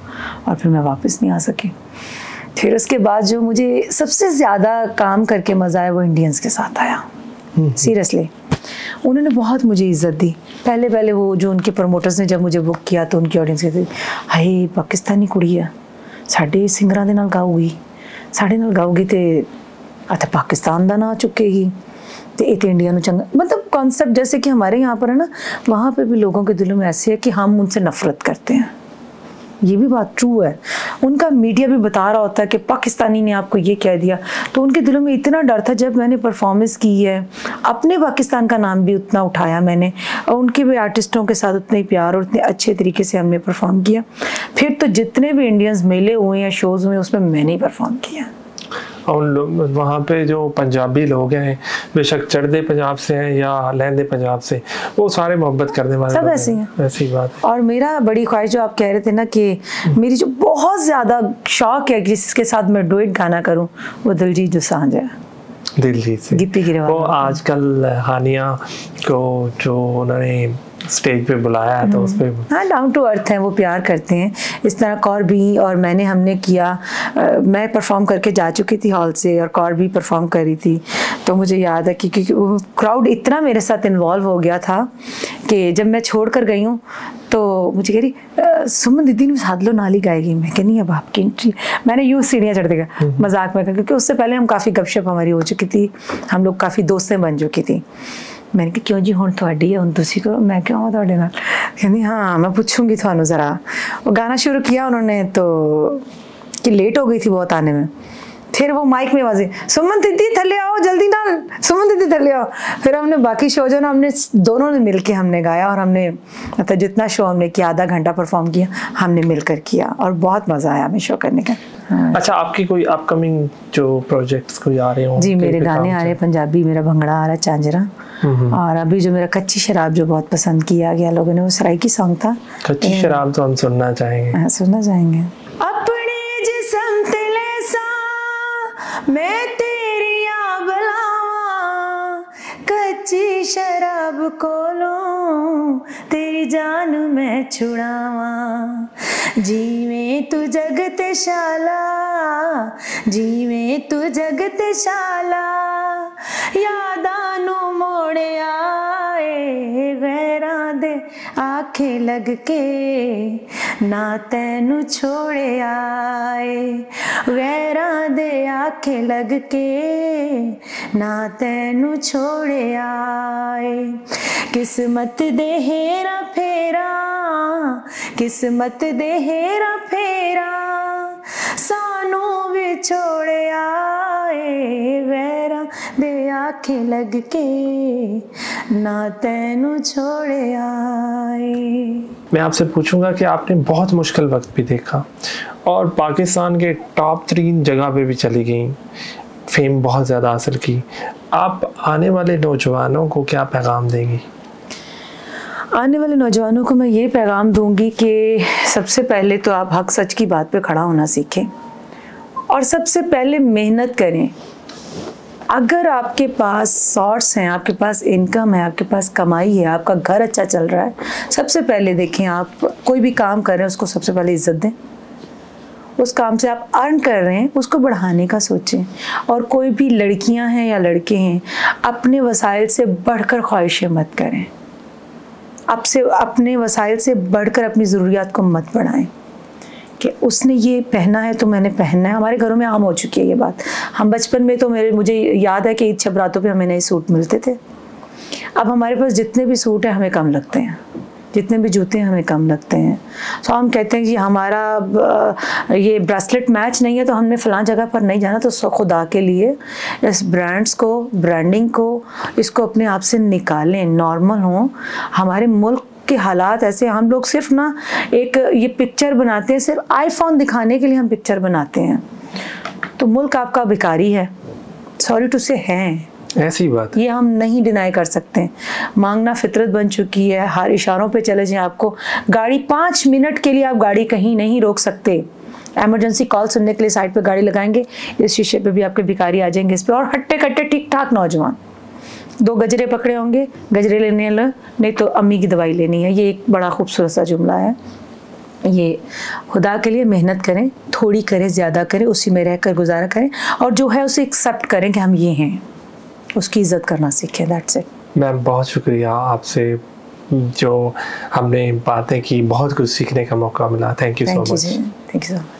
और फिर मैं वापस नहीं आ सकी। फिर उसके बाद जो मुझे सबसे ज़्यादा काम करके मज़ा आया वो इंडियंस के साथ आया। सीरियसली उन्होंने बहुत मुझे इज़्ज़त दी। पहले वो जो उनके प्रमोटर्स ने जब मुझे बुक किया तो उनकी ऑडियंस कहती, हाय पाकिस्तानी कुड़ी है, साढ़े सिंगरां दे नाल गाऊगी, साढ़े नाल गाऊगी ते आता पाकिस्तान दा ना चुकेगी, तो ये तो इंडिया नूं चंगा। मतलब कॉन्सेप्ट जैसे कि हमारे यहाँ पर है ना, वहाँ पे भी लोगों के दिलों में ऐसे है कि हम उनसे नफरत करते हैं। ये भी बात ट्रू है। उनका मीडिया भी बता रहा होता है कि पाकिस्तानी ने आपको ये कह दिया, तो उनके दिलों में इतना डर था। जब मैंने परफॉर्मेंस की है, अपने पाकिस्तान का नाम भी उतना उठाया मैंने, और उनके भी आर्टिस्टों के साथ उतने प्यार और उतने अच्छे तरीके से हमने परफॉर्म किया। फिर तो जितने भी इंडियंस मेले हुए या शोज़ हुए उसमें मैंने ही परफॉर्म किया। और वहाँ पे जो पंजाबी लोग हैं, बेशक चढ़दे पंजाब से हैं या लहंदे पंजाब से, वो सारे मोहब्बत करने वाले सब ऐसे हैं। ऐसी बात है। और मेरा बड़ी ख्वाहिश, जो आप कह रहे थे ना कि मेरी जो बहुत ज़्यादा शौक है जिसके साथ मैं डुएट गाना करूँ, वो दिलजीत दोसांझ है। दिलजीत से गिप्पी गिरेवाल वो आजकल हानिया को जो उन्होंने स्टेज पे बुलाया है तो उस पे हाँ, डाउन टू अर्थ हैं, वो प्यार करते हैं। इस तरह कौर भी और हमने किया, मैं परफॉर्म करके जा चुकी थी हॉल से और कौर भी परफॉर्म करी थी। तो मुझे याद है कि क्योंकि वो क्राउड इतना मेरे साथ इन्वॉल्व हो गया था कि जब मैं छोड़ कर गई हूँ तो मुझे कह रही सुमन दीदी ने साथ लो नाली गाएगी। मैं कह नहीं, अब आपकी एंट्री। मैंने यूँ सीढ़ियाँ चढ़ देगा मजाक में, क्योंकि उससे पहले हम काफ़ी गपशप हमारी हो चुकी थी, हम लोग काफ़ी दोस्तें बन चुकी थी। मैंने कहा क्यों जी हुण तुहाडी है, हुण तुसी करो। मैं क्यों आवां तुहाडे नाल? कहंदी हाँ मैं पूछूंगी थानू ज़रा। वो गाना शुरू किया उन्होंने तो कि लेट हो गई थी बहुत आने में। फिर वो माइक में आवाज़ें, सुमन दीदी थले आओ जल्दी नाल, सुमन दीदी थले आओ। फिर हमने बाकी शो जो ना हमने दोनों ने मिल के हमने गाया, और हमने मतलब जितना शो हमने किया, आधा घंटा परफॉर्म किया हमने मिलकर किया, और बहुत मज़ा आया हमें शो करने का। हाँ। अच्छा, आपकी कोई अपकमिंग जो प्रोजेक्ट्स कोई आ रहे हो? जी, मेरे गाने आ रहे हैं पंजाबी, मेरा भंगड़ा आ रहा है झांझरा, और अभी जो मेरा कच्ची शराब जो बहुत पसंद किया गया लोगों ने, वो सराइकी सॉन्ग था। कच्ची शराब तो हम सुनना चाहेंगे। हाँ, सुनना चाहेंगे। अपने जिस्म तले सा मैं तेरिया बुलावा, कच्ची शराब कोलों तेरी जान मैं छुड़ावा, जीवे तू जगत शाला, जीवे तू जगत शाला, यादां नू मोड़े आए गैरां दे आखे लग के, ना तैनू छोड़े आए गैरां दे आखे लग के, ना तैनू छोड़े आए। किस्मत दे हेरा फेरा, किस्मत दे हेरा फेरा, सानू विछोड़े आए गैरां दे आखे लग के, ना तैनू छोड़े आए। मैं आपसे पूछूंगा कि आपने बहुत मुश्किल वक्त भी देखा और पाकिस्तान के टॉप 3 जगह पे भी चली गई, फेम बहुत ज़्यादा हासिल की, आप आने वाले नौजवानों को क्या पैगाम देंगी? आने वाले नौजवानों को मैं ये पैगाम दूंगी कि सबसे पहले तो आप हक सच की बात पे खड़ा होना सीखें, और सबसे पहले मेहनत करें। अगर आपके पास सोर्स हैं, आपके पास इनकम है, आपके पास कमाई है, आपका घर अच्छा चल रहा है, सबसे पहले देखें, आप कोई भी काम कर रहे हैं उसको सबसे पहले इज्जत दें। उस काम से आप अर्न कर रहे हैं उसको बढ़ाने का सोचें। और कोई भी लड़कियां हैं या लड़के हैं, अपने वसाइल से बढ़कर ख्वाहिशें मत करें, आपसे अपने वसाइल से बढ़कर अपनी ज़रूरियात को मत बढ़ाएं कि उसने ये पहना है तो मैंने पहनना है। हमारे घरों में आम हो चुकी है ये बात। हम बचपन में तो मुझे याद है कि ईद शबरातों पे हमें नए सूट मिलते थे। अब हमारे पास जितने भी सूट हैं हमें कम लगते हैं, जितने भी जूते हैं हमें कम लगते हैं। तो हम कहते हैं कि हमारा ये ब्रेसलेट मैच नहीं है तो हमने फ़लाँ जगह पर नहीं जाना, तो खुदा के लिए इस ब्रांड्स को, ब्रांडिंग को, इसको अपने आप से निकालें, नॉर्मल हों। हमारे मुल्क के हालात ऐसे, हम लोग सिर्फ ना एक ये पिक्चर बनाते हैं, सिर्फ आईफोन दिखाने के लिए हम पिक्चर बनाते हैं। तो मुल्क आपका भिखारी है, सॉरी टू से हैं, ऐसी बात ये हम नहीं डिनाई कर सकते। मांगना फितरत बन चुकी है, हर इशारों पे चले जाएं। आपको गाड़ी 5 मिनट के लिए आप गाड़ी कहीं नहीं रोक सकते। एमरजेंसी कॉल सुनने के लिए साइड पे गाड़ी लगाएंगे, इस शीशे पे भी आपके भिखारी आ जाएंगे इस पे। और हट्टे कट्टे ठीक ठाक नौजवान 2 गजरे पकड़े होंगे, गजरे लेने नहीं तो अम्मी की दवाई लेनी है। ये एक बड़ा खूबसूरत सा जुमला है। ये खुदा के लिए मेहनत करें, थोड़ी करें ज़्यादा करें, उसी में रहकर गुजारा करें, और जो है उसे एक्सेप्ट करें कि हम ये हैं, उसकी इज्जत करना सीखें। That's it. मैम, बहुत शुक्रिया आपसे, जो हमने बातें की बहुत कुछ सीखने का मौका मिला। Thank you so much. Thank you so much.